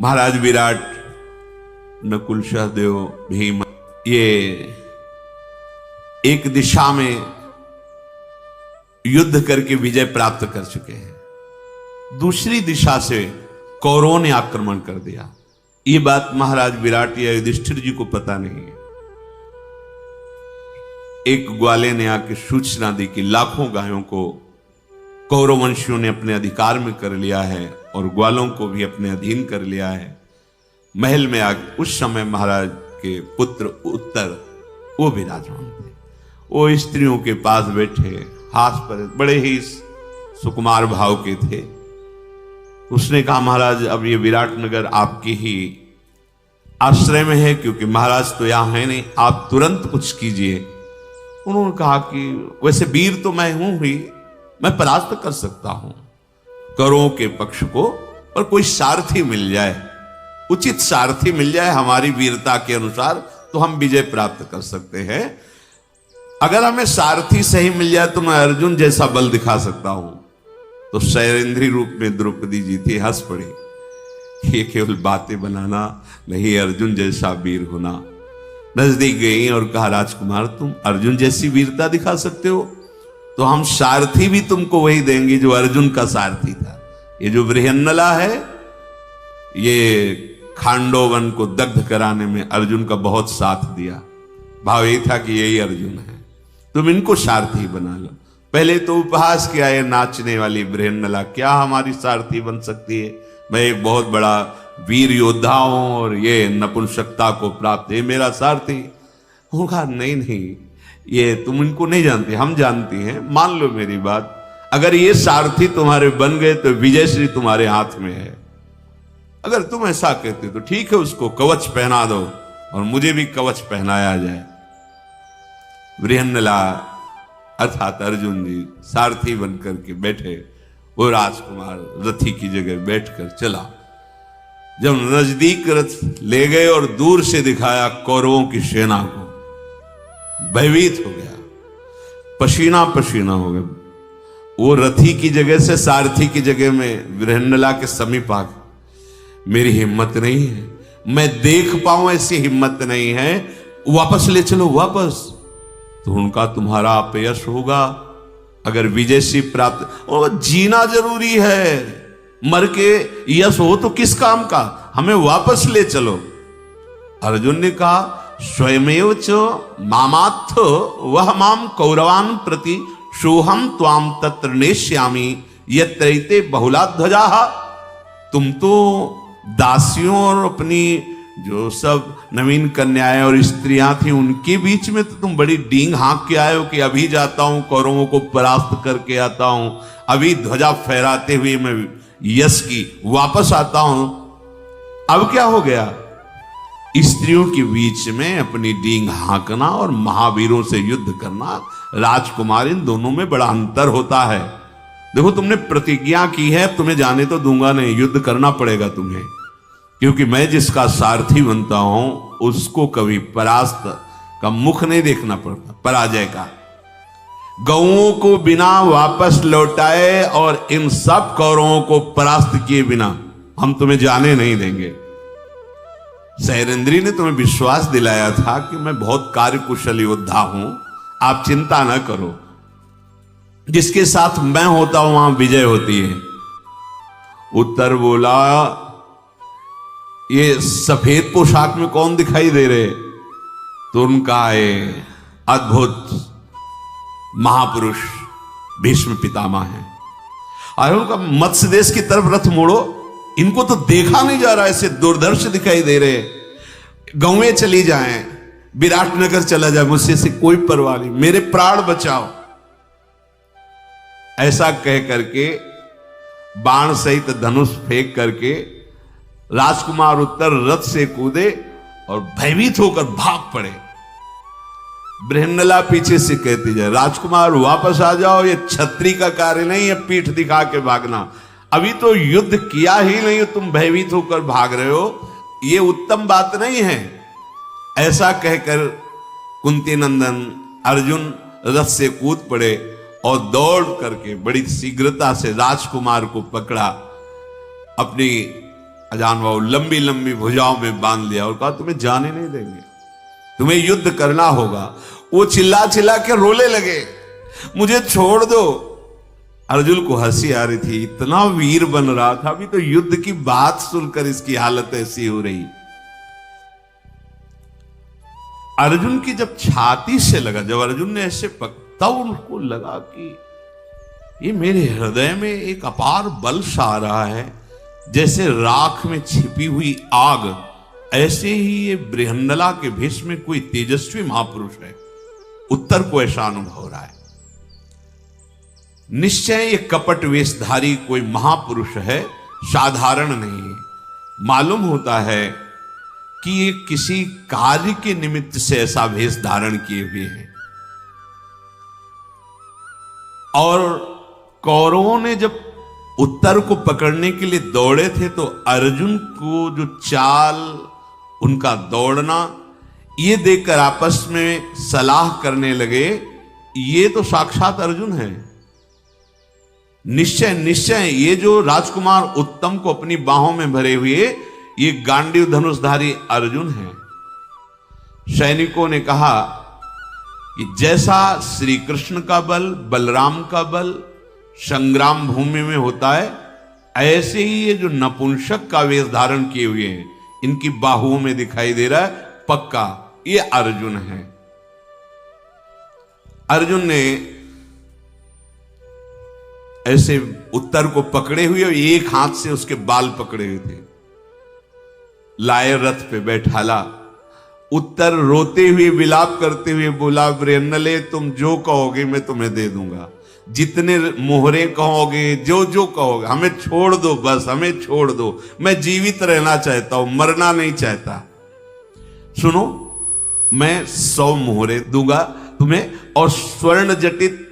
महाराज विराट, नकुल, सहदेव, भीम, ये एक दिशा में युद्ध करके विजय प्राप्त कर चुके हैं। दूसरी दिशा से कौरवों ने आक्रमण कर दिया। ये बात महाराज विराट या युधिष्ठिर जी को पता नहीं है। एक ग्वाले ने आके सूचना दी कि लाखों गायों को कौरववंशियों ने अपने अधिकार में कर लिया है और ग्वालों को भी अपने अधीन कर लिया है। महल में आके उस समय महाराज के पुत्र उत्तर वो विराजमान थे। वो स्त्रियों के पास बैठे, हाथ पर बड़े ही सुकुमार भाव के थे। उसने कहा, महाराज अब ये विराटनगर आपकी ही आश्रय में है, क्योंकि महाराज तो यहां है नहीं, आप तुरंत कुछ कीजिए। उन्होंने कहा कि वैसे वीर तो मैं हूं ही, मैं परास्त कर सकता हूं कौरवों के पक्ष को, पर कोई सारथी मिल जाए, उचित सारथी मिल जाए हमारी वीरता के अनुसार, तो हम विजय प्राप्त कर सकते हैं। अगर हमें सारथी सही मिल जाए तो मैं अर्जुन जैसा बल दिखा सकता हूं। तो शैलेंद्री रूप में द्रौपदी जी थी, हंस पड़ी। ये केवल बातें बनाना नहीं, अर्जुन जैसा वीर होना। नजदीक गई और कहा, राजकुमार तुम अर्जुन जैसी वीरता दिखा सकते हो तो हम सारथी भी तुमको वही देंगे जो अर्जुन का सारथी था। ये जो बृहन्नला है, ये खांडोवन को दग्ध कराने में अर्जुन का बहुत साथ दिया। भाव ये था कि यही अर्जुन है, तुम इनको सारथी बना लो। पहले तो उपहास किया, ये नाचने वाली बृहन्नला क्या हमारी सारथी बन सकती है? मैं एक बहुत बड़ा वीर योद्धा हूं और ये नपुंसकता को प्राप्त है मेरा सारथी। उन्होंने कहा, नहीं नहीं, ये तुम इनको नहीं जानते, हम जानती हैं, मान लो मेरी बात। अगर ये सारथी तुम्हारे बन गए तो विजयश्री तुम्हारे हाथ में है। अगर तुम ऐसा कहते तो ठीक है, उसको कवच पहना दो और मुझे भी कवच पहनाया जाए। बृहन्नला अर्थात अर्जुन जी सारथी बनकर के बैठे। वो राजकुमार रथी की जगह बैठकर चला। जब नजदीक रथ ले गए और दूर से दिखाया कौरवों की सेना को, भयभीत हो गया, पसीना पसीना हो गया। वो रथी की जगह से सारथी की जगह में बृहन्नला के समीप आ गए। मेरी हिम्मत नहीं है, मैं देख पाऊं ऐसी हिम्मत नहीं है, वापस ले चलो वापस। तो उनका तुम्हारा अपयश होगा अगर विजय से प्राप्त, और जीना जरूरी है, मर के यश हो तो किस काम का, हमें वापस ले चलो। अर्जुन ने कहा, स्वयमेव च मामात्थ वह माम कौरवान प्रति सोहम त्वाम तत्र नेष्यामि यत्रैते बहुलाध्वजा। तुम तो दासियों और अपनी जो सब नवीन कन्याएं और स्त्रियां थी उनके बीच में तो तुम बड़ी डींग हाँक के आए हो कि अभी जाता हूं कौरवों को परास्त करके आता हूं, अभी ध्वजा फहराते हुए मैं यश की वापस आता हूं। अब क्या हो गया? स्त्रियों के बीच में अपनी डींग हाँकना और महावीरों से युद्ध करना, राजकुमार, इन दोनों में बड़ा अंतर होता है। देखो, तुमने प्रतिज्ञा की है, तुम्हें जाने तो दूंगा नहीं, युद्ध करना पड़ेगा तुम्हें, क्योंकि मैं जिसका सारथी बनता हूं उसको कभी परास्त का मुख नहीं देखना पड़ता, पराजय का। गौओं को बिना वापस लौटाए और इन सब कौरवों को परास्त किए बिना हम तुम्हें जाने नहीं देंगे। शैलेंद्री ने तुम्हें विश्वास दिलाया था कि मैं बहुत कार्यकुशल योद्धा हूं, आप चिंता न करो, जिसके साथ मैं होता हूं वहां विजय होती है। उत्तर बोला, ये सफेद पोशाक में कौन दिखाई दे रहे? तो उनका ये अद्भुत महापुरुष भीष्म पितामह है। और उनका मत्स्य देश की तरफ रथ मोड़ो, इनको तो देखा नहीं जा रहा, ऐसे दूरदर्श दिखाई दे रहे। गांवें चली जाएं, विराटनगर चला जाए, मुझसे से कोई परवाह नहीं, मेरे प्राण बचाओ। ऐसा कह करके बाण सहित धनुष फेंक करके राजकुमार उत्तर रथ से कूदे और भयभीत होकर भाग पड़े। बृहन्नला पीछे से कहती जाए, राजकुमार वापस आ जाओ, ये छत्री का कार्य नहीं है पीठ दिखा के भागना, अभी तो युद्ध किया ही नहीं, तुम भयभीत होकर भाग रहे हो, ये उत्तम बात नहीं है। ऐसा कहकर कुंती नंदन अर्जुन रथ से कूद पड़े और दौड़ करके बड़ी शीघ्रता से राजकुमार को पकड़ा, अपनी अजानबाहु लंबी लंबी भुजाओं में बांध लिया और कहा तुम्हें जाने नहीं देंगे, तुम्हें युद्ध करना होगा। वो चिल्ला चिल्ला के रोने लगे, मुझे छोड़ दो। अर्जुन को हंसी आ रही थी, इतना वीर बन रहा था, अभी तो युद्ध की बात सुनकर इसकी हालत ऐसी हो रही। अर्जुन की जब छाती से लगा, जब अर्जुन ने ऐसे तब उनको लगा कि ये मेरे हृदय में एक अपार बल सा आ रहा है, जैसे राख में छिपी हुई आग, ऐसे ही ये बृहंडला के भेष में कोई तेजस्वी महापुरुष है। उत्तर को ऐसा अनुभव हो रहा है, निश्चय ये कपट वेशधारी कोई महापुरुष है, साधारण नहीं है। मालूम होता है कि ये किसी कार्य के निमित्त से ऐसा वेश धारण किए हुए हैं। और कौरवों ने जब उत्तर को पकड़ने के लिए दौड़े थे तो अर्जुन को जो चाल, उनका दौड़ना, ये देखकर आपस में सलाह करने लगे, ये तो साक्षात अर्जुन है। निश्चय निश्चय ये जो राजकुमार उत्तम को अपनी बाहों में भरे हुए ये गांडीव धनुषधारी अर्जुन है। सैनिकों ने कहा कि जैसा श्री कृष्ण का बल, बलराम का बल संग्राम भूमि में होता है, ऐसे ही ये जो नपुंसक का वेश धारण किए हुए हैं, इनकी बाहुओं में दिखाई दे रहा है, पक्का ये अर्जुन है। अर्जुन ने ऐसे उत्तर को पकड़े हुए और एक हाथ से उसके बाल पकड़े हुए थे, लाए रथ पे बैठाला। उत्तर रोते हुए विलाप करते हुए बोला, बृहन्नले तुम जो कहोगे मैं तुम्हें दे दूंगा, जितने मोहरे कहोगे, जो जो कहोगे, हमें छोड़ दो, बस हमें छोड़ दो, मैं जीवित रहना चाहता हूं, मरना नहीं चाहता। सुनो, मैं 100 मोहरे दूंगा तुम्हें और स्वर्ण जटित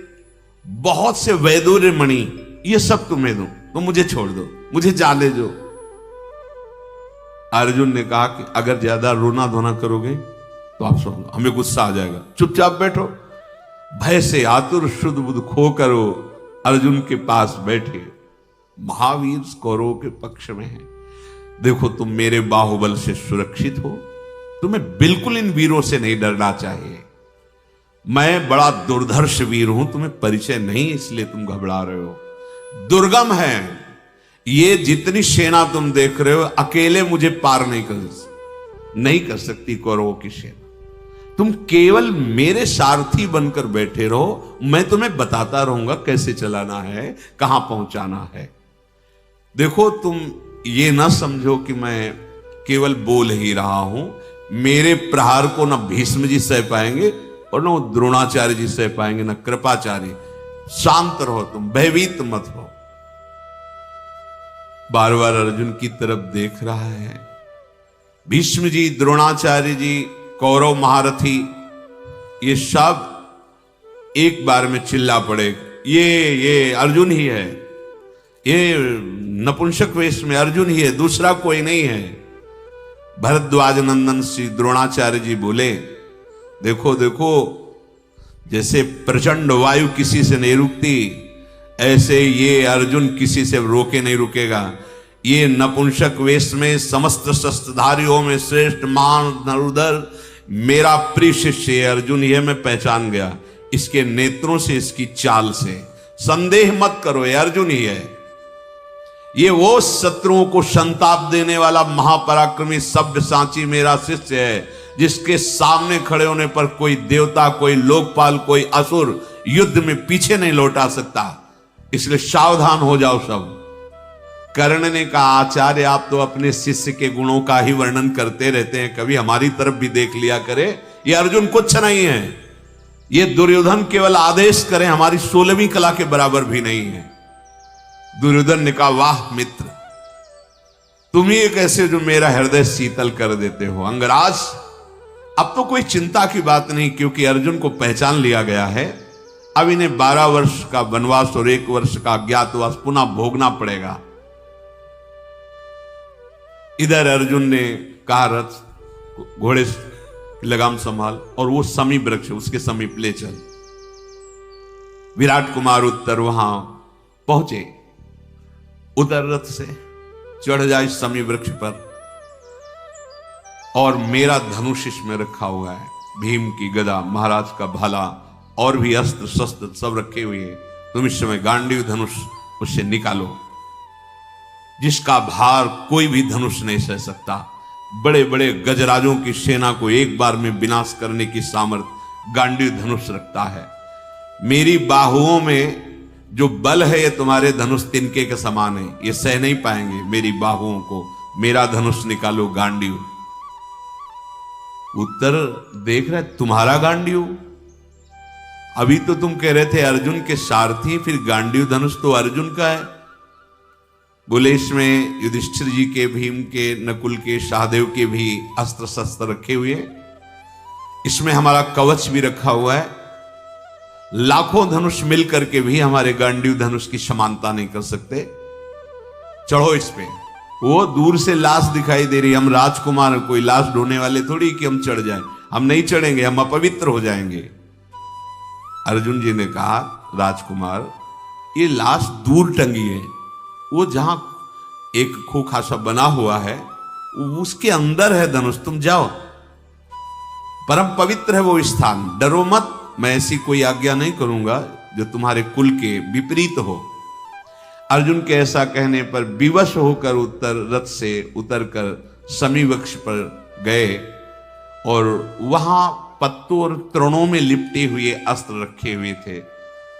बहुत से वैदूर्य मणि, ये सब तुम्हें दूं, तो मुझे छोड़ दो, मुझे जाने दो। अर्जुन ने कहा कि अगर ज्यादा रोना धोना करोगे तो आप सुन लो, हमें गुस्सा आ जाएगा, चुपचाप बैठो। भय से आतुर शुद्ध बुद्ध खो करो अर्जुन के पास बैठे। महावीर कौरवों के पक्ष में है। देखो तुम मेरे बाहुबल से सुरक्षित हो, तुम्हें बिल्कुल इन वीरों से नहीं डरना चाहिए। मैं बड़ा दुर्धर्ष वीर हूं, तुम्हें परिचय नहीं इसलिए तुम घबरा रहे हो। दुर्गम है ये, जितनी सेना तुम देख रहे हो अकेले मुझे पार नहीं कर सकती कौरवों की सेना। तुम केवल मेरे सारथी बनकर बैठे रहो, मैं तुम्हें बताता रहूंगा कैसे चलाना है, कहां पहुंचाना है। देखो तुम ये ना समझो कि मैं केवल बोल ही रहा हूं, मेरे प्रहार को ना भीष्म जी सह पाएंगे और ना द्रोणाचार्य जी सह पाएंगे, ना कृपाचार्य। शांत रहो, तुम भयभीत मत हो। बार बार अर्जुन की तरफ देख रहा है। भीष्म जी, द्रोणाचार्य जी, कौरव महारथी, ये सब एक बार में चिल्ला पड़े, ये अर्जुन ही है, ये नपुंसक वेश में अर्जुन ही है, दूसरा कोई नहीं है। भरद्वाज नंदन श्री द्रोणाचार्य जी बोले, देखो देखो, जैसे प्रचंड वायु किसी से नहीं रुकती, ऐसे ये अर्जुन किसी से रोके नहीं रुकेगा। ये नपुंसक वेश में समस्त शस्त्रधारियों में श्रेष्ठ मान नरुदर मेरा प्रिय शिष्य अर्जुन ये मैं पहचान गया, इसके नेत्रों से, इसकी चाल से। संदेह मत करो, ये अर्जुन ही है। ये वो शत्रुओं को संताप देने वाला महापराक्रमी सब्यसाची मेरा शिष्य है, जिसके सामने खड़े होने पर कोई देवता, कोई लोकपाल, कोई असुर युद्ध में पीछे नहीं लौटा सकता। इसलिए सावधान हो जाओ सब। कर्ण ने कहा, आचार्य आप तो अपने शिष्य के गुणों का ही वर्णन करते रहते हैं, कभी हमारी तरफ भी देख लिया करे। ये अर्जुन कुछ नहीं है, ये दुर्योधन केवल आदेश करें, हमारी 16वीं कला के बराबर भी नहीं है। दुर्योधन ने कहा, वाह मित्र, तुम ही एक ऐसे जो मेरा हृदय शीतल कर देते हो। अंगराज, अब तो कोई चिंता की बात नहीं, क्योंकि अर्जुन को पहचान लिया गया है। अब इन्हें 12 वर्ष का वनवास और 1 वर्ष का अज्ञातवास पुनः भोगना पड़ेगा। इधर अर्जुन ने कहा, रथ घोड़े लगाम संभाल और वो समी वृक्ष उसके समीप ले चल। विराट कुमार उत्तर वहां पहुंचे, उतर रथ से, चढ़ जाए शमी वृक्ष पर, और मेरा धनुष इसमें रखा हुआ है, भीम की गदा, महाराज का भाला और भी अस्त्र शस्त्र सब रखे हुए हैं। तुम इस समय गांडीव धनुष उससे निकालो, जिसका भार कोई भी धनुष नहीं सह सकता। बड़े बड़े गजराजों की सेना को एक बार में विनाश करने की सामर्थ्य गांडीव धनुष रखता है। मेरी बाहुओं में जो बल है ये तुम्हारे धनुष तिनके के समान है, ये सह नहीं पाएंगे मेरी बाहुओं को। मेरा धनुष निकालो गांडीव। उत्तर देख रहे तुम्हारा गांडीव, अभी तो तुम कह रहे थे अर्जुन के सारथी, फिर गांडीव धनुष तो अर्जुन का है। बोले इसमें युधिष्ठिर जी के, भीम के, नकुल के, सहदेव के भी अस्त्र शस्त्र रखे हुए, इसमें हमारा कवच भी रखा हुआ है। लाखों धनुष मिलकर के भी हमारे गांडीव धनुष की समानता नहीं कर सकते। चढ़ो इस पे। वो दूर से लाश दिखाई दे रही, हम राजकुमार, कोई लाश ढोने वाले थोड़ी कि हम चढ़ जाएं। हम नहीं चढ़ेंगे, हम अपवित्र हो जाएंगे। अर्जुन जी ने कहा राजकुमार ये लाश दूर टंगी है, वो जहां एक खोखा सा बना हुआ है उसके अंदर है धनुष, तुम जाओ, परम पवित्र है वो स्थान, डरो मत। मैं ऐसी कोई आज्ञा नहीं करूंगा जो तुम्हारे कुल के विपरीत हो। अर्जुन के ऐसा कहने पर विवश होकर रथ से उतरकर शमी वृक्ष पर गए और वहां पत्तों और तृणों में लिपटे हुए अस्त्र रखे हुए थे,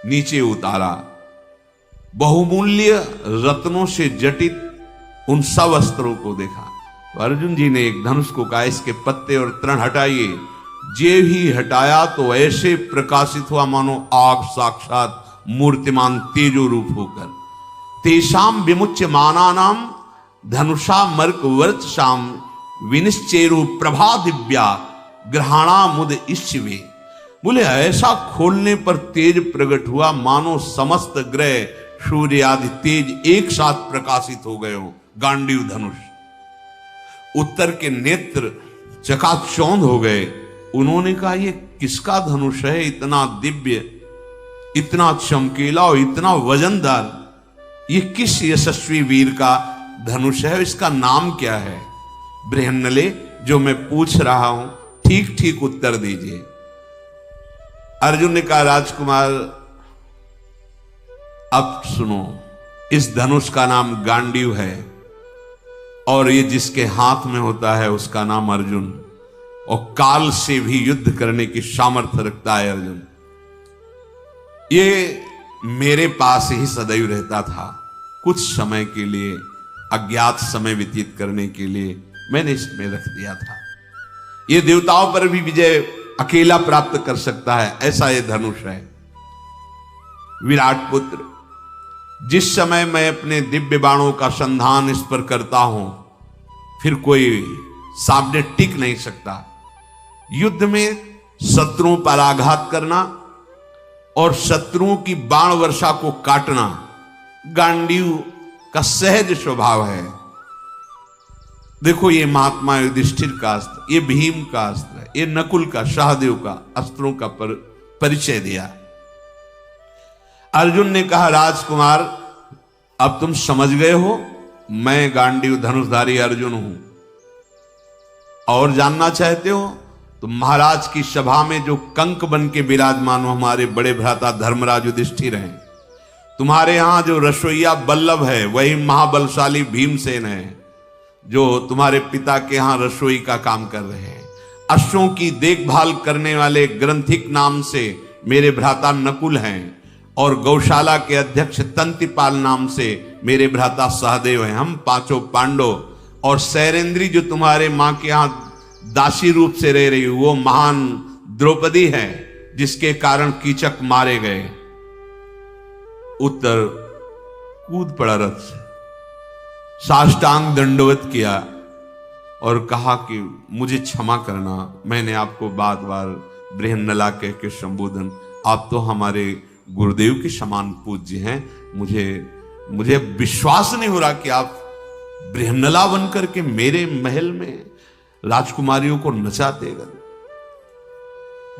नीचे उतारा। बहुमूल्य रत्नों से जटित उन सब अस्त्रों को देखा। तो अर्जुन जी ने एक धनुष को कहा इसके पत्ते और तृण हटाइए। जे ही हटाया तो ऐसे प्रकाशित हुआ मानो आग साक्षात मूर्तिमान तेजो रूप होकर। तेषाम विमुच्य मानानाम धनुषा मर्क वर्चसाम विनिश्चेरु प्रभा दिव्या ग्रहाणा मुद इच्छवे। बोले ऐसा खोलने पर तेज प्रकट हुआ मानो समस्त ग्रह सूर्य आदि तेज एक साथ प्रकाशित हो गए हो। गांडीव धनुष। उत्तर के नेत्र चकाचौंध हो गए। उन्होंने कहा ये किसका धनुष है, इतना दिव्य, इतना चमकीला और इतना वजनदार, ये किस यशस्वी वीर का धनुष है, इसका नाम क्या है? बृहन्नले, जो मैं पूछ रहा हूं ठीक ठीक उत्तर दीजिए। अर्जुन ने कहा राजकुमार अब सुनो, इस धनुष का नाम गांडीव है और ये जिसके हाथ में होता है उसका नाम अर्जुन, और काल से भी युद्ध करने की सामर्थ्य रखता है अर्जुन। ये मेरे पास ही सदैव रहता था। कुछ समय के लिए, अज्ञात समय व्यतीत करने के लिए मैंने इसमें रख दिया था। ये देवताओं पर भी विजय अकेला प्राप्त कर सकता है, ऐसा ये धनुष है। विराट पुत्र, जिस समय मैं अपने दिव्य बाणों का संधान इस पर करता हूं फिर कोई सामने टिक नहीं सकता। युद्ध में शत्रुओं पर आघात करना और शत्रुओं की बाण वर्षा को काटना गांडीव का सहज स्वभाव है। देखो ये महात्मा युधिष्ठिर का अस्त्र, ये भीम का अस्त्र है, ये नकुल का, सहदेव का अस्त्रों का परिचय दिया। अर्जुन ने कहा राजकुमार अब तुम समझ गए हो, मैं गांडीव धनुषधारी अर्जुन हूं, और जानना चाहते हो तो महाराज की सभा में जो कंक बन के विराजमान हो हमारे बड़े भ्राता धर्मराज युधिष्ठिर हैं। तुम्हारे यहां जो रसोईया बल्लभ है वही महाबलशाली भीमसेन है, जो तुम्हारे पिता के यहां रसोई का काम कर रहे हैं। अश्वों की देखभाल करने वाले ग्रंथिक नाम से मेरे भ्राता नकुल हैं, और गौशाला के अध्यक्ष तंतिपाल नाम से मेरे भ्राता सहदेव हैं। हम पांचों पांडव, और सैरेंद्री जो तुम्हारे मां के यहां दासी रूप से रह रही वो महान द्रौपदी है, जिसके कारण कीचक मारे गए। उत्तर कूद पड़ा रथ से, साष्टांग दंडवत किया और कहा कि मुझे क्षमा करना, मैंने आपको बार बार बृहन्नला कह के संबोधन, आप तो हमारे गुरुदेव के समान पूज्य हैं, मुझे विश्वास नहीं हो रहा कि आप बृहन्नला बनकर के मेरे महल में राजकुमारियों को नचाते।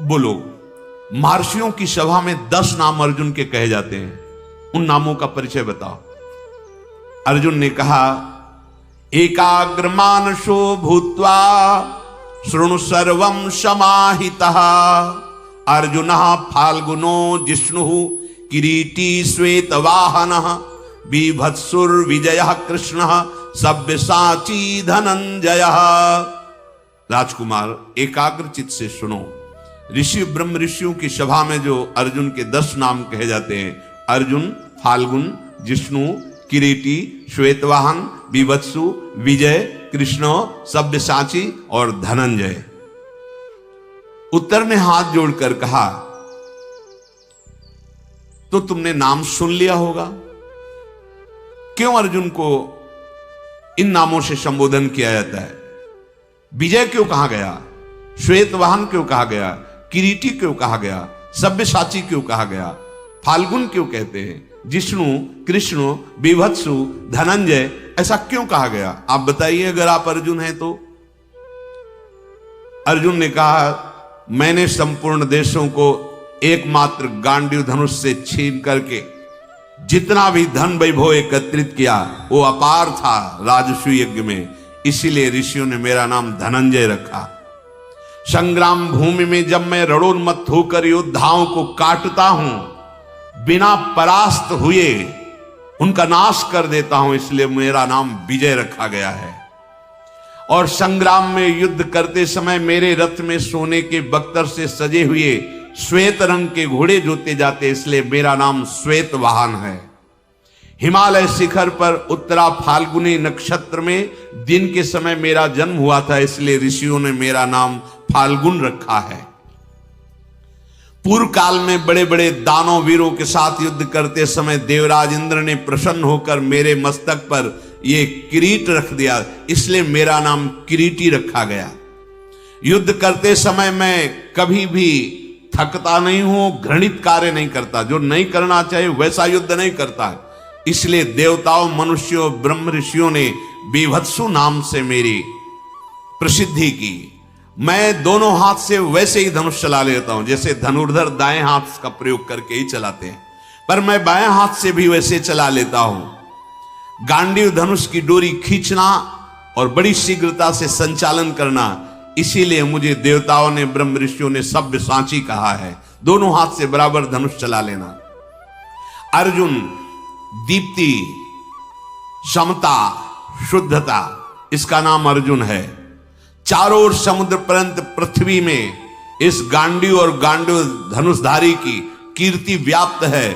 बोलो, महर्षियों की सभा में 10 नाम अर्जुन के कहे जाते हैं, उन नामों का परिचय बताओ। अर्जुन ने कहा एकाग्रमानसो भूत्वा शृणु सर्वं समाहितः। अर्जुनः फाल्गुनो जिष्णुः किरीटी श्वेतवाहनः बीभत्सुर्विजयः कृष्णः सव्यसाची धनंजयः। राजकुमार एकाग्र चित्त से सुनो। ऋषि ब्रह्म ऋषियों की सभा में जो अर्जुन के 10 नाम कहे जाते हैं, अर्जुन, फाल्गुन, जिष्णु, किरीटी, श्वेतवाहन, बीभत्सु, विजय, कृष्ण, सव्यसाची और धनंजय। उत्तर ने हाथ जोड़कर कहा, तो तुमने नाम सुन लिया होगा, क्यों अर्जुन को इन नामों से संबोधन किया जाता है? विजय क्यों कहा गया? श्वेतवाहन क्यों कहा गया? किरीटी क्यों कहा गया? सव्यसाची क्यों कहा गया? फाल्गुन क्यों कहते हैं? जिष्णु, कृष्ण, बीभत्सु, धनंजय ऐसा क्यों कहा गया? आप बताइए अगर आप अर्जुन हैं तो। अर्जुन ने कहा, मैंने संपूर्ण देशों को एकमात्र गांडीव धनुष से छीन करके जितना भी धन वैभव एकत्रित किया वो अपार था राजसूय यज्ञ में, इसीलिए ऋषियों ने मेरा नाम धनंजय रखा। संग्राम भूमि में जब मैं रणोन्मत्त होकर योद्धाओं को काटता हूं, बिना परास्त हुए उनका नाश कर देता हूं, इसलिए मेरा नाम विजय रखा गया है। और संग्राम में युद्ध करते समय मेरे रथ में सोने के बख्तर से सजे हुए श्वेत रंग के घोड़े जोते जाते, इसलिए मेरा नाम श्वेत वाहन है। हिमालय शिखर पर उत्तरा फाल्गुनी नक्षत्र में दिन के समय मेरा जन्म हुआ था, इसलिए ऋषियों ने मेरा नाम फाल्गुन रखा है। पूर्व काल में बड़े बड़े दानव वीरों के साथ युद्ध करते समय देवराज इंद्र ने प्रसन्न होकर मेरे मस्तक पर यह किरीट रख दिया, इसलिए मेरा नाम किरीटी रखा गया। युद्ध करते समय मैं कभी भी थकता नहीं हूं, घृणित कार्य नहीं करता, जो नहीं करना चाहिए वैसा युद्ध नहीं करता है, इसलिए देवताओं, मनुष्यों, ब्रह्म ऋषियों ने बीभत्सु नाम से मेरी प्रसिद्धि की। मैं दोनों हाथ से वैसे ही धनुष चला लेता हूं जैसे धनुर्धर दाएं हाथ का प्रयोग करके ही चलाते हैं, पर मैं बाएं हाथ से भी वैसे चला लेता हूं। गांडीव धनुष की डोरी खींचना और बड़ी शीघ्रता से संचालन करना, इसीलिए मुझे देवताओं ने, ब्रह्म ऋषियों ने सव्यसाची कहा है। दोनों हाथ से बराबर धनुष चला लेना। अर्जुन दीप्ति, समता, शुद्धता, इसका नाम अर्जुन है। चारों ओर समुद्र पर्यंत पृथ्वी में इस गांडीव और गांडीव धनुषधारी की कीर्ति व्याप्त है,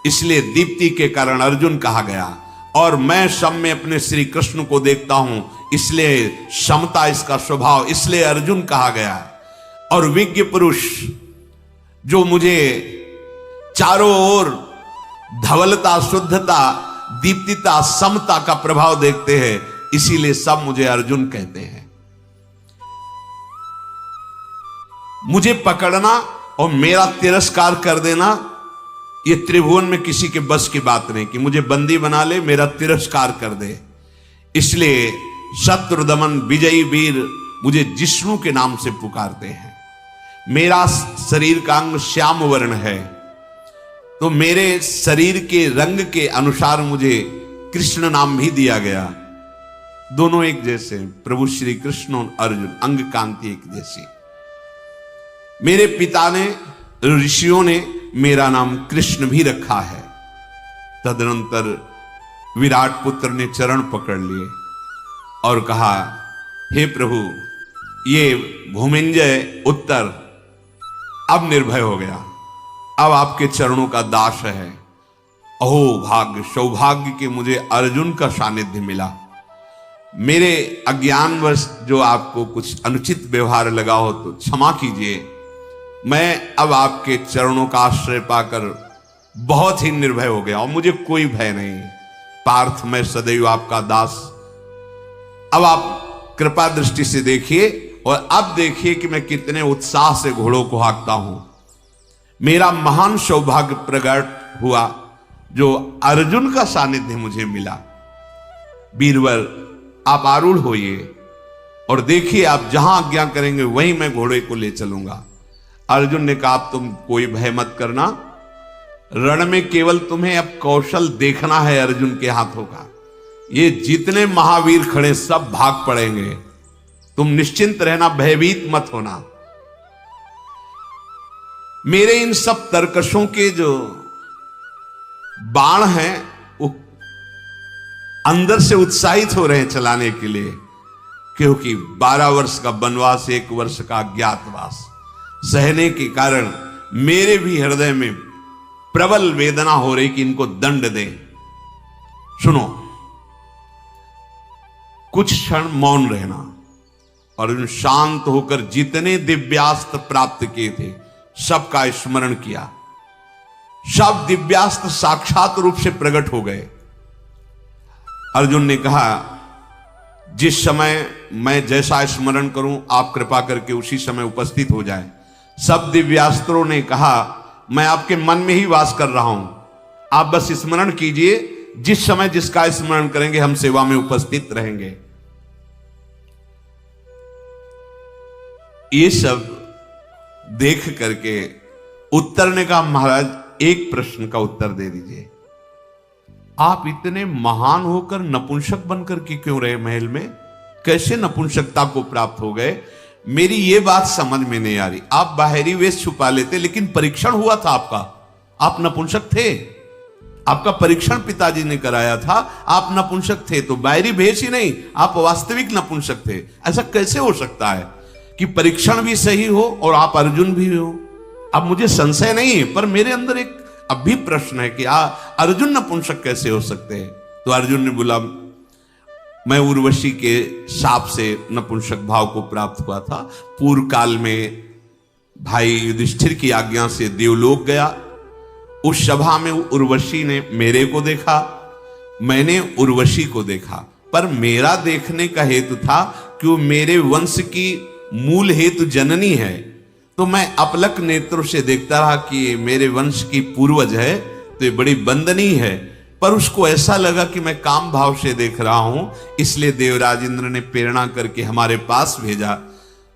इसलिए दीप्ति के कारण अर्जुन कहा गया। और मैं सब में अपने श्री कृष्ण को देखता हूं, इसलिए समता इसका स्वभाव, इसलिए अर्जुन कहा गया। और विज्ञ पुरुष जो मुझे चारों ओर धवलता, शुद्धता, दीप्तिता, समता का प्रभाव देखते हैं, इसीलिए सब मुझे अर्जुन कहते हैं। मुझे पकड़ना और मेरा तिरस्कार कर देना, ये त्रिभुवन में किसी के बस की बात नहीं कि मुझे बंदी बना ले, मेरा तिरस्कार कर दे। इसलिए शत्रु दमन विजयी वीर मुझे जिष्णु के नाम से पुकारते हैं। मेरा शरीर का अंग श्याम वर्ण है, तो मेरे शरीर के रंग के अनुसार मुझे कृष्ण नाम भी दिया गया। दोनों एक जैसे, प्रभु श्री कृष्ण और अर्जुन, अंग कांति एक जैसी। मेरे पिता ने, ऋषियों ने मेरा नाम कृष्ण भी रखा है। तदनंतर विराट पुत्र ने चरण पकड़ लिए और कहा, हे प्रभु, ये भूमिंजय उत्तर अब निर्भय हो गया, अब आपके चरणों का दास है। अहो भाग्य, सौभाग्य कि मुझे अर्जुन का सानिध्य मिला। मेरे अज्ञानवश जो आपको कुछ अनुचित व्यवहार लगा हो तो क्षमा कीजिए। मैं अब आपके चरणों का आश्रय पाकर बहुत ही निर्भय हो गया और मुझे कोई भय नहीं। पार्थ, मैं सदैव आपका दास। अब आप कृपा दृष्टि से देखिए और अब देखिए कि मैं कितने उत्साह से घोड़ों को हाँकता हूं। मेरा महान सौभाग्य प्रकट हुआ जो अर्जुन का सानिध्य मुझे मिला। वीरवर, आप आरूढ़ होइए और देखिए, आप जहां आज्ञा करेंगे वहीं मैं घोड़े को ले चलूंगा। अर्जुन ने कहा, तुम कोई भय मत करना, रण में केवल तुम्हें अब कौशल देखना है अर्जुन के हाथों का। ये जितने महावीर खड़े सब भाग पड़ेंगे, तुम निश्चिंत रहना, भयभीत मत होना। मेरे इन सब तरकशों के जो बाण हैं वो अंदर से उत्साहित हो रहे हैं चलाने के लिए, क्योंकि 12 वर्ष का वनवास, 1 वर्ष का अज्ञातवास सहने के कारण मेरे भी हृदय में प्रबल वेदना हो रही कि इनको दंड दें। सुनो, कुछ क्षण मौन रहना। अर्जुन शांत होकर जितने दिव्यास्त्र प्राप्त किए थे सबका स्मरण किया। सब दिव्यास्त्र साक्षात रूप से प्रकट हो गए। अर्जुन ने कहा, जिस समय मैं जैसा स्मरण करूं आप कृपा करके उसी समय उपस्थित हो जाए। सब दिव्यास्त्रों ने कहा, मैं आपके मन में ही वास कर रहा हूं, आप बस स्मरण कीजिए, जिस समय जिसका स्मरण करेंगे हम सेवा में उपस्थित रहेंगे। ये सब देख करके उत्तर ने कहा, महाराज एक प्रश्न का उत्तर दे दीजिए, आप इतने महान होकर नपुंसक बनकर के क्यों रहे महल में? कैसे नपुंसकता को प्राप्त हो गए? मेरी ये बात समझ में नहीं आ रही। आप बाहरी वेश छुपा लेते, लेकिन परीक्षण हुआ था आपका, आप नपुंसक थे, आपका परीक्षण पिताजी ने कराया था, आप नपुंसक थे, तो बाहरी भेष ही नहीं, आप वास्तविक नपुंसक थे। ऐसा कैसे हो सकता है कि परीक्षण भी सही हो और आप अर्जुन भी हो? अब मुझे संशय नहीं है, पर मेरे अंदर एक अब भी प्रश्न है कि अर्जुन नपुंसक कैसे हो सकते हैं? तो अर्जुन ने बोला, मैं उर्वशी के शाप से नपुंसक भाव को प्राप्त हुआ था। पूर्व काल में भाई युधिष्ठिर की आज्ञा से देवलोक गया। उस सभा में उर्वशी ने मेरे को देखा, मैंने उर्वशी को देखा, पर मेरा देखने का हेतु था कि वो मेरे वंश की मूल हेतु जननी है। तो मैं अपलक नेत्रों से देखता रहा कि मेरे वंश की पूर्वज है, तो ये बड़ी वंदनीय है, पर उसको ऐसा लगा कि मैं काम भाव से देख रहा हूं, इसलिए देवराज इंद्र ने प्रेरणा करके हमारे पास भेजा।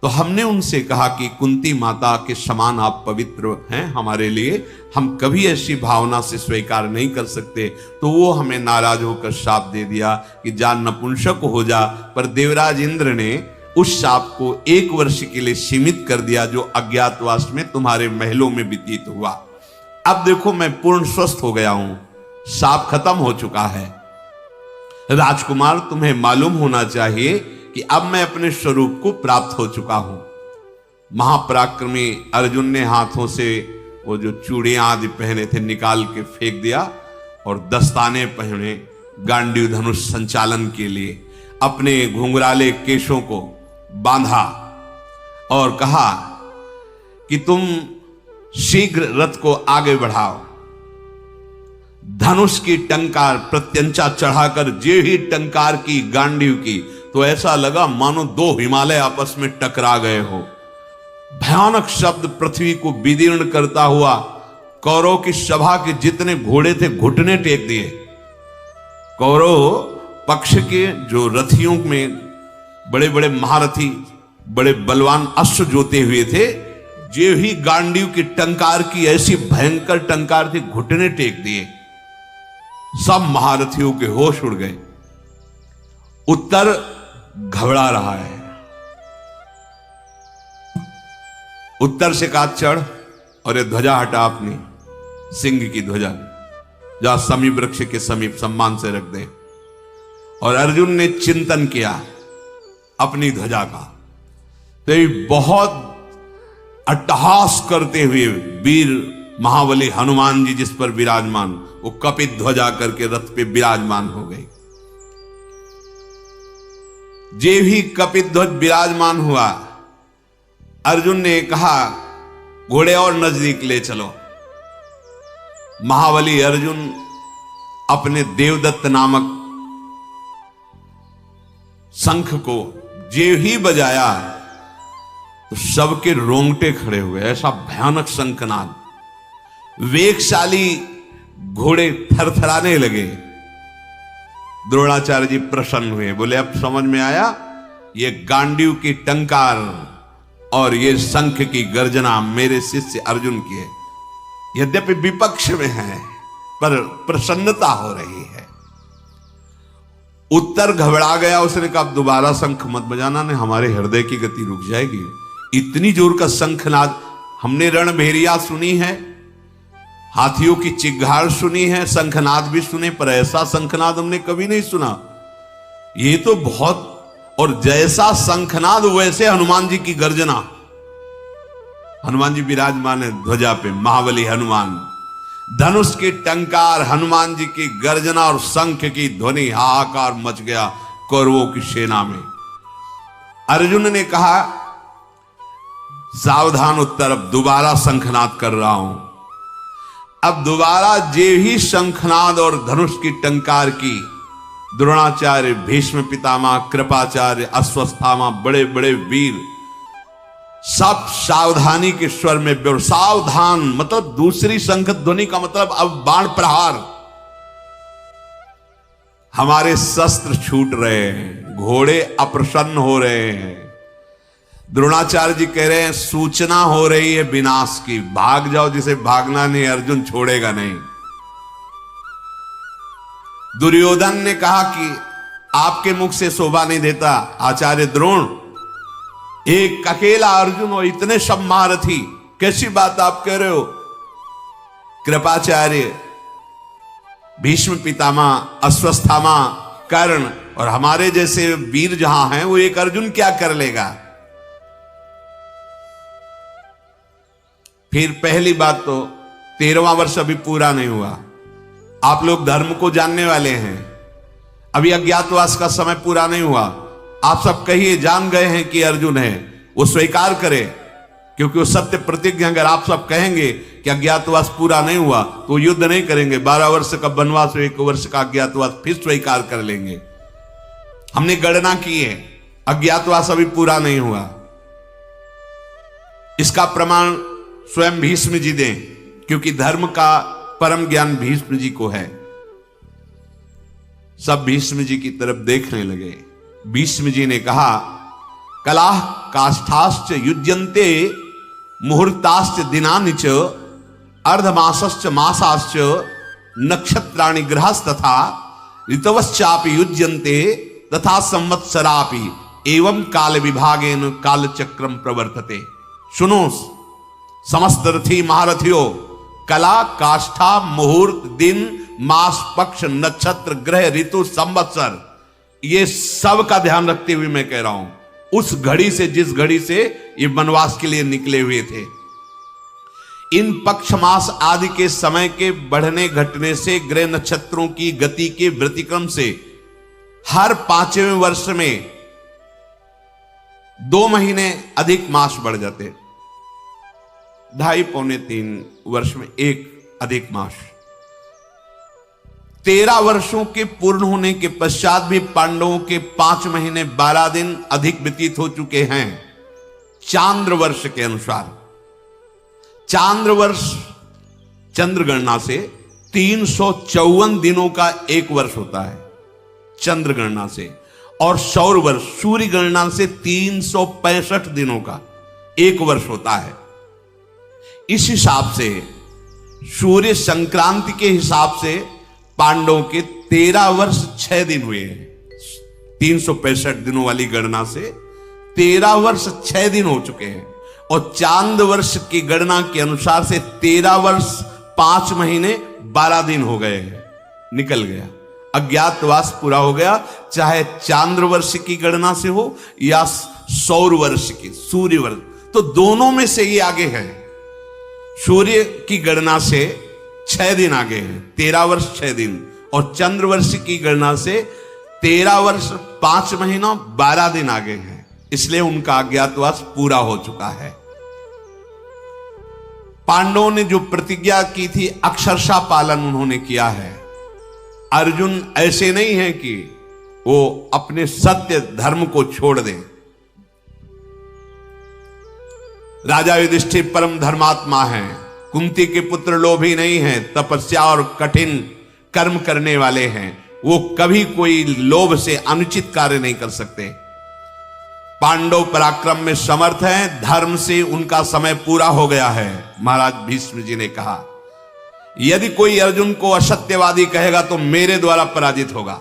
तो हमने उनसे कहा कि कुंती माता के समान आप पवित्र हैं हमारे लिए, हम कभी ऐसी भावना से स्वीकार नहीं कर सकते। तो वो हमें नाराज होकर शाप दे दिया कि जा नपुंसक हो जा। पर देवराज इंद्र ने उस शाप को 1 वर्ष के लिए सीमित कर दिया, जो अज्ञातवास में तुम्हारे महलों में व्यतीत हुआ। अब देखो मैं पूर्ण स्वस्थ हो गया हूं, शाप खत्म हो चुका है। राजकुमार, तुम्हें मालूम होना चाहिए कि अब मैं अपने स्वरूप को प्राप्त हो चुका हूं। महापराक्रमी अर्जुन ने हाथों से वो जो चूड़ियां आदि पहने थे निकाल के फेंक दिया और दस्ताने पहने गांडीव धनुष संचालन के लिए। अपने घुंघराले केशों को बांधा और कहा कि तुम शीघ्र रथ को आगे बढ़ाओ। धनुष की टंकार प्रत्यंचा चढ़ाकर जे ही टंकार की गांडीव की, तो ऐसा लगा मानो 2 हिमालय आपस में टकरा गए हो। भयानक शब्द पृथ्वी को विदीर्ण करता हुआ कौरव की सभा के जितने घोड़े थे घुटने टेक दिए। कौरव पक्ष के जो रथियों में बड़े बड़े महारथी, बड़े बलवान अश्व जोते हुए थे, जो ही गांडीव की टंकार की ऐसी भयंकर टंकार थी, घुटने टेक दिए। सब महारथियों के होश उड़ गए। उत्तर घबरा रहा है। उत्तर से कहा, चढ़ और ये ध्वजा हटा अपनी, सिंह की ध्वजा, जा समी वृक्ष के समीप सम्मान से रख दे। और अर्जुन ने चिंतन किया अपनी ध्वजा का, तो ये बहुत अट्टहास करते हुए वीर महाबली हनुमान जी जिस पर विराजमान, वो कपित ध्वजा करके रथ पे विराजमान हो गई। जे भी कपित ध्वज विराजमान हुआ, अर्जुन ने कहा घोड़े और नजदीक ले चलो। महाबली अर्जुन अपने देवदत्त नामक शंख को जे ही बजाया तो सबके रोंगटे खड़े हुए। ऐसा भयानक शंखनाद, वेगशाली घोड़े थरथराने लगे। द्रोणाचार्य जी प्रसन्न हुए, बोले अब समझ में आया, ये गांडीव की टंकार और ये शंख की गर्जना मेरे शिष्य अर्जुन की है। यद्यपि विपक्ष में है पर प्रसन्नता हो रही है। उत्तर घबरा गया, उसने कहा दोबारा शंख मत बजाना, ने हमारे हृदय की गति रुक जाएगी। इतनी जोर का शंखनाद, हमने रणभेरिया सुनी है, हाथियों की चिघाड़ सुनी है, शंखनाद भी सुने, पर ऐसा शंखनाद हमने कभी नहीं सुना। ये तो बहुत, और जैसा शंखनाद वैसे हनुमान जी की गर्जना। हनुमान जी विराजमान है ध्वजा पे, महाबली हनुमान, धनुष की टंकार, हनुमान जी की गर्जना और शंख की ध्वनि, हाहाकार मच गया कौरवों की सेना में। अर्जुन ने कहा सावधान उत्तर, अब दोबारा शंखनाद कर रहा हूं। अब दोबारा जे ही शंखनाद और धनुष की टंकार की, द्रोणाचार्य, भीष्म पितामह, कृपाचार्य, अश्वत्थामा, बड़े बड़े वीर सब सावधानी के स्वर में, सावधान मतलब दूसरी शंख ध्वनि का मतलब अब बाण प्रहार। हमारे शस्त्र छूट रहे हैं, घोड़े अप्रसन्न हो रहे हैं। द्रोणाचार्य जी कह रहे हैं सूचना हो रही है विनाश की, भाग जाओ, जिसे भागना नहीं अर्जुन छोड़ेगा नहीं। दुर्योधन ने कहा कि आपके मुख से शोभा नहीं देता आचार्य द्रोण, एक अकेला अर्जुन हो, इतने सब महारथी, कैसी बात आप कह रहे हो। कृपाचार्य, भीष्म पितामह, अश्वत्थामा, कर्ण और हमारे जैसे वीर जहां हैं, वो एक अर्जुन क्या कर लेगा। फिर पहली बात तो 13वां वर्ष अभी पूरा नहीं हुआ, आप लोग धर्म को जानने वाले हैं, अभी अज्ञातवास का समय पूरा नहीं हुआ। आप सब कहिए जान गए हैं कि अर्जुन है, वो स्वीकार करे, क्योंकि वो सत्य प्रतिज्ञ। अगर आप सब कहेंगे कि अज्ञातवास पूरा नहीं हुआ तो युद्ध नहीं करेंगे, 12 वर्ष का वनवास, 1 वर्ष का अज्ञातवास फिर स्वीकार कर लेंगे। हमने गणना की है, अज्ञातवास अभी पूरा नहीं हुआ। इसका प्रमाण स्वयं भीष्म जी दें, क्योंकि धर्म का परम ज्ञान भीष्म जी को है। सब भीष्म जी की तरफ देखने लगे। भीष्म जी ने कहा कलाह काष्ठाश्च युज्यन्ते मुहूर्ताश्च दिनानि च अर्धमासश्च मासाश्च नक्षत्राणि ग्रहस्तथा ऋतवश्चापि युज्यन्ते तथा संवत्सरापि एवं काल विभागेन कालचक्रम प्रवर्तते। सुनो समस्त रथी महारथियों, कला, काष्ठा, मुहूर्त, दिन, मास, पक्ष, नक्षत्र, ग्रह, ऋतु, संवत्सर, ये सब का ध्यान रखते हुए मैं कह रहा हूं, उस घड़ी से, जिस घड़ी से ये वनवास के लिए निकले हुए थे, इन पक्ष मास आदि के समय के बढ़ने घटने से, ग्रह नक्षत्रों की गति के व्यतिक्रम से हर 5वें वर्ष में 2 महीने अधिक मास बढ़ जाते, 2.5 पौने 3 वर्ष में 1 अधिक मास। 13 वर्षों के पूर्ण होने के पश्चात भी पांडवों के 5 महीने 12 दिन अधिक व्यतीत हो चुके हैं चांद्र वर्ष के अनुसार। चांद्र वर्ष चंद्र गणना से 354 दिनों का एक वर्ष होता है चंद्र गणना से, और सौर वर्ष सूर्य गणना से 365 दिनों का एक वर्ष होता है। इस हिसाब से सूर्य संक्रांति के हिसाब से पांडवों के 13 वर्ष 6 दिन हुए हैं। 365 दिनों वाली गणना से 13 वर्ष 6 दिन हो चुके हैं, और चांद वर्ष की गणना के अनुसार से 13 वर्ष 5 महीने 12 दिन हो गए हैं। निकल गया, अज्ञातवास पूरा हो गया, चाहे चांद्र वर्ष की गणना से हो या सौर वर्ष की, सूर्य वर्ष, तो दोनों में से ये आगे है। सूर्य की गणना से 6 दिन आगे हैं, 13 वर्ष 6 दिन, और चंद्र वर्ष की गणना से 13 वर्ष 5 महीना 12 दिन आगे हैं, इसलिए उनका अज्ञातवास पूरा हो चुका है। पांडवों ने जो प्रतिज्ञा की थी अक्षरशः पालन उन्होंने किया है। अर्जुन ऐसे नहीं है कि वो अपने सत्य धर्म को छोड़ दें। राजा युधिष्ठिर परम धर्मात्मा हैं, कुंती के पुत्र लोभी नहीं हैं, तपस्या और कठिन कर्म करने वाले हैं, वो कभी कोई लोभ से अनुचित कार्य नहीं कर सकते। पांडव पराक्रम में समर्थ हैं, धर्म से उनका समय पूरा हो गया है। महाराज भीष्म जी ने कहा यदि कोई अर्जुन को असत्यवादी कहेगा तो मेरे द्वारा पराजित होगा।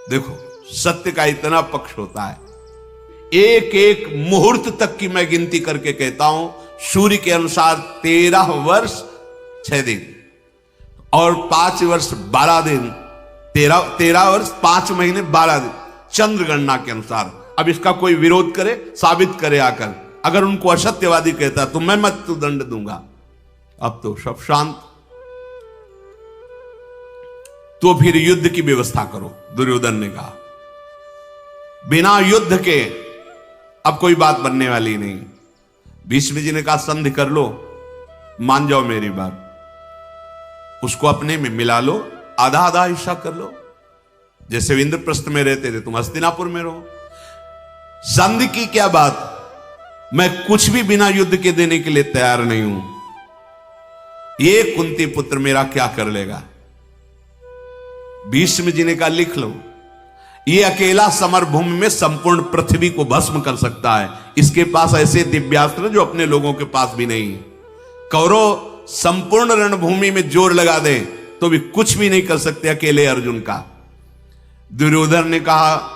देखो सत्य का इतना पक्ष होता है। एक एक मुहूर्त तक की मैं गिनती करके कहता हूं, सूर्य के अनुसार 13 वर्ष 6 दिन और 5 वर्ष 12 दिन, 13 वर्ष 5 महीने 12 दिन चंद्र गणना के अनुसार। अब इसका कोई विरोध करे, साबित करे आकर, अगर उनको असत्यवादी कहता तो मैं मृत्यु दंड दूंगा। अब तो सब शांत। तो फिर युद्ध की व्यवस्था करो, दुर्योधन ने कहा। बिना युद्ध के अब कोई बात बनने वाली नहीं। भीष्म जी ने कहा संधि कर लो, मान जाओ मेरी बात, उसको अपने में मिला लो, आधा आधा हिस्सा कर लो। जैसे इंद्रप्रस्थ में रहते थे तुम हस्तिनापुर में रहो। संधि की क्या बात, मैं कुछ भी बिना युद्ध के देने के लिए तैयार नहीं हूं। ये कुंती पुत्र मेरा क्या कर लेगा। भीष्म जी ने कहा लिख लो, ये अकेला समरभूमि में संपूर्ण पृथ्वी को भस्म कर सकता है। इसके पास ऐसे दिव्यास्त्र जो अपने लोगों के पास भी नहीं है। कौरव संपूर्ण रणभूमि में जोर लगा दे तो भी कुछ भी नहीं कर सकते अकेले अर्जुन का। दुर्योधन ने कहा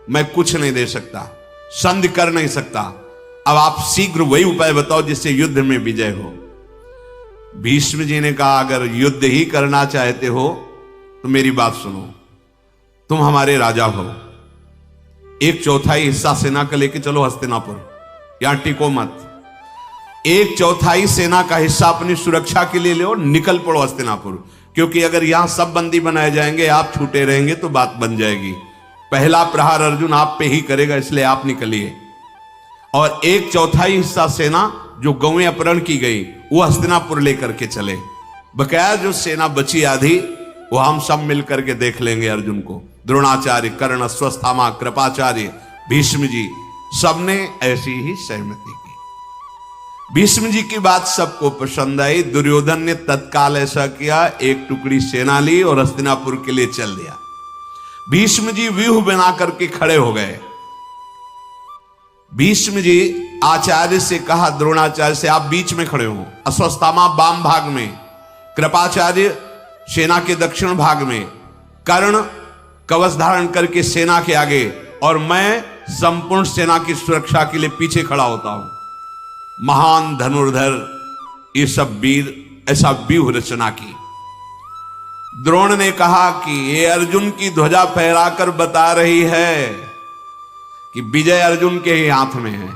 मैं कुछ नहीं दे सकता, संधि कर नहीं सकता, अब आप शीघ्र वही उपाय बताओ जिससे युद्ध में विजय हो। भीष्म जी ने कहा अगर युद्ध ही करना चाहते हो तो मेरी बात सुनो, तुम हमारे राजा हो, 1/4 हिस्सा सेना का लेके चलो हस्तिनापुर, यहां टिको मत। 1/4 सेना का हिस्सा अपनी सुरक्षा के लिए लो, निकल पड़ो हस्तिनापुर। क्योंकि अगर यहां सब बंदी बनाए जाएंगे, आप छूटे रहेंगे तो बात बन जाएगी। पहला प्रहार अर्जुन आप पे ही करेगा, इसलिए आप निकलिए। और 1/4 हिस्सा सेना जो गौएं अपहरण की गई वो हस्तिनापुर लेकर के चले। बकाया जो सेना बची आधी वो हम सब मिलकर के देख लेंगे अर्जुन को। द्रोणाचार्य, कर्ण, अश्वत्थामा, कृपाचार्य, भीष्म जी सबने ऐसी ही सहमति की। भीष्म जी की बात सबको पसंद आई। दुर्योधन ने तत्काल ऐसा किया, एक टुकड़ी सेना ली और हस्तिनापुर के लिए चल दिया। भीष्म जी व्यूह बना करके खड़े हो गए। भीष्म जी आचार्य से कहा, द्रोणाचार्य से आप बीच में खड़े हो, अश्वत्थामा वाम भाग में, कृपाचार्य सेना के दक्षिण भाग में, कर्ण कवच धारण करके सेना के आगे, और मैं संपूर्ण सेना की सुरक्षा के लिए पीछे खड़ा होता हूं। महान धनुर्धर ये सब वीर ऐसा व्यूह रचना की। द्रोण ने कहा कि ये अर्जुन की ध्वजा फहराकर बता रही है कि विजय अर्जुन के ही हाथ में है।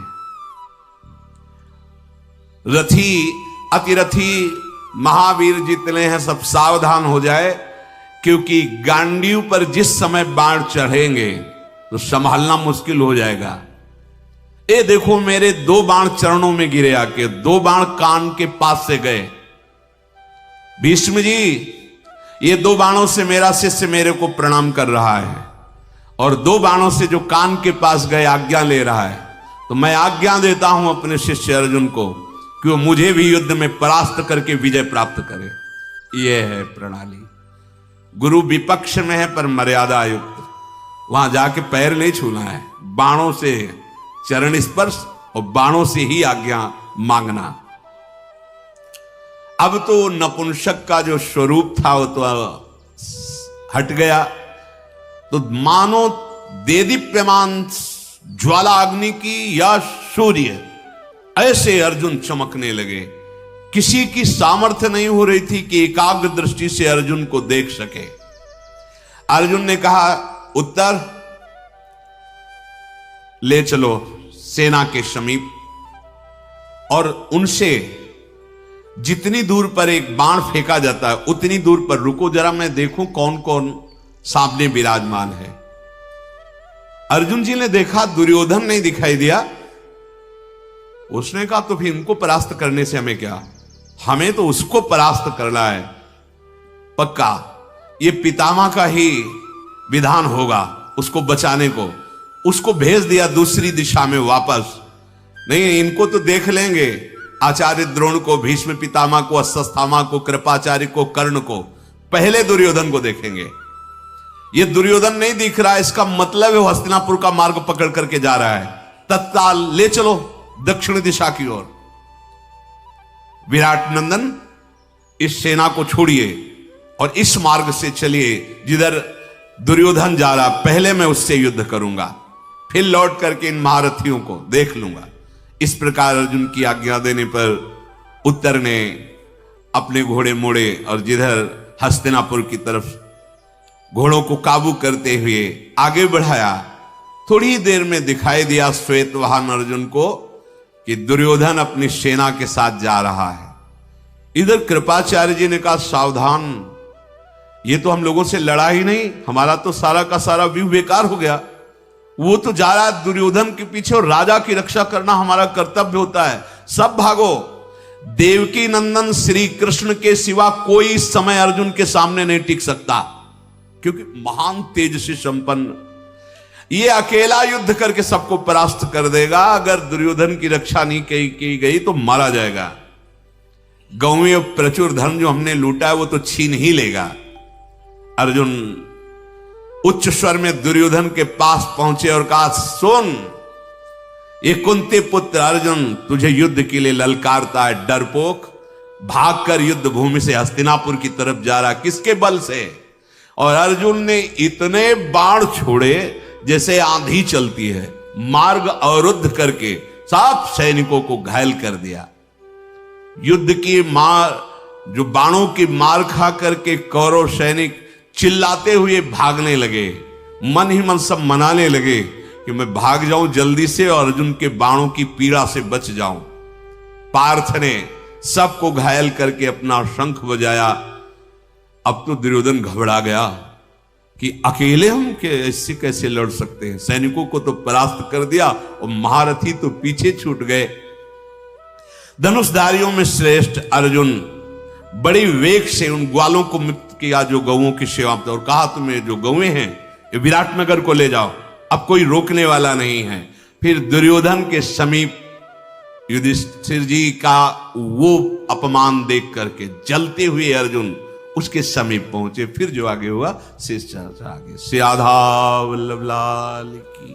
रथी अतिरथी महावीर जितने हैं सब सावधान हो जाए, क्योंकि गांडीव पर जिस समय बाण चढ़ेंगे तो संभालना मुश्किल हो जाएगा। ये देखो मेरे 2 बाण चरणों में गिरे आके, 2 बाण कान के पास से गए। भीष्म जी ये 2 बाणों से मेरा शिष्य मेरे को प्रणाम कर रहा है, और 2 बाणों से जो कान के पास गए आज्ञा ले रहा है। तो मैं आज्ञा देता हूं अपने शिष्य अर्जुन को कि वो मुझे भी युद्ध में परास्त करके विजय प्राप्त करे। यह है प्रणाली। गुरु विपक्ष में है पर मर्यादा युक्त, वहां जाके पैर नहीं छूना है, बाणों से चरण स्पर्श और बाणों से ही आज्ञा मांगना। अब तो नपुंसक का जो स्वरूप था वो तो हट गया। तो मानो देदीप्यमान ज्वाला अग्नि की या सूर्य ऐसे अर्जुन चमकने लगे। किसी की सामर्थ्य नहीं हो रही थी कि एकाग्र दृष्टि से अर्जुन को देख सके। अर्जुन ने कहा उत्तर ले चलो सेना के समीप, और उनसे जितनी दूर पर एक बाण फेंका जाता है उतनी दूर पर रुको, जरा मैं देखूं कौन कौन सामने विराजमान है। अर्जुन जी ने देखा दुर्योधन नहीं दिखाई दिया। उसने कहा तो फिर इनको परास्त करने से हमें क्या, हमें तो उसको परास्त करना है पक्का। ये पितामह का ही विधान होगा उसको बचाने को। उसको भेज दिया दूसरी दिशा में वापस। नहीं, इनको तो देख लेंगे, आचार्य द्रोण को, भीष्म पितामह को, अश्वत्थामा को, कृपाचार्य को, कर्ण को। पहले दुर्योधन को देखेंगे। ये दुर्योधन नहीं दिख रहा, इसका मतलब है वो हस्तिनापुर का मार्ग पकड़ करके जा रहा है। तत्काल ले चलो दक्षिण दिशा की ओर। विराट नंदन इस सेना को छोड़िए और इस मार्ग से चलिए जिधर दुर्योधन जा रहा, पहले मैं उससे युद्ध करूंगा, फिर लौट करके इन महारथियों को देख लूंगा। इस प्रकार अर्जुन की आज्ञा देने पर उत्तर ने अपने घोड़े मोड़े और जिधर हस्तिनापुर की तरफ घोड़ों को काबू करते हुए आगे बढ़ाया। थोड़ी देर में दिखाई दिया श्वेतवाहन अर्जुन को कि दुर्योधन अपनी सेना के साथ जा रहा है। इधर कृपाचार्य जी ने कहा, सावधान, ये तो हम लोगों से लड़ा ही नहीं, हमारा तो सारा का सारा व्यू बेकार हो गया। वो तो जा रहा है दुर्योधन के पीछे और राजा की रक्षा करना हमारा कर्तव्य होता है, सब भागो। देवकी नंदन श्री कृष्ण के सिवा कोई इस समय अर्जुन के सामने नहीं टिक सकता, क्योंकि महान तेज से संपन्न ये अकेला युद्ध करके सबको परास्त कर देगा। अगर दुर्योधन की रक्षा नहीं की गई तो मारा जाएगा। गांव में प्रचुर धन जो हमने लूटा है वो तो छीन ही लेगा। अर्जुन उच्च स्वर में दुर्योधन के पास पहुंचे और कहा, सुन, ये कुंती पुत्र अर्जुन तुझे युद्ध के लिए ललकारता है, डरपोक, भागकर युद्ध भूमि से हस्तिनापुर की तरफ जा रहा, किसके बल से? और अर्जुन ने इतने बाण छोड़े जैसे आंधी चलती है, मार्ग अवरुद्ध करके सब सैनिकों को घायल कर दिया। युद्ध की मार, जो बाणों की मार खा करके कौरव सैनिक चिल्लाते हुए भागने लगे, मन ही मन सब मनाने लगे कि मैं भाग जाऊं जल्दी से और अर्जुन के बाणों की पीड़ा से बच जाऊं। पार्थ ने सबको घायल करके अपना शंख बजाया। अब तो दुर्योधन घबरा गया कि अकेले हम इससे कैसे लड़ सकते हैं, सैनिकों को तो परास्त कर दिया और महारथी तो पीछे छूट गए। धनुषधारियों में श्रेष्ठ अर्जुन बड़ी वेग से उन ग्वालों को मुक्त किया जो गौओं की सेवा में, और कहा, तुम्हें जो गौएं हैं ये विराटनगर को ले जाओ, अब कोई रोकने वाला नहीं है। फिर दुर्योधन के समीप युधिष्ठिर जी का वो अपमान देख करके जलते हुए अर्जुन उसके समीप पहुंचे। फिर जो आगे हुआ शेष चर्चा आगे। श्री राधा वल्लभ लाल की।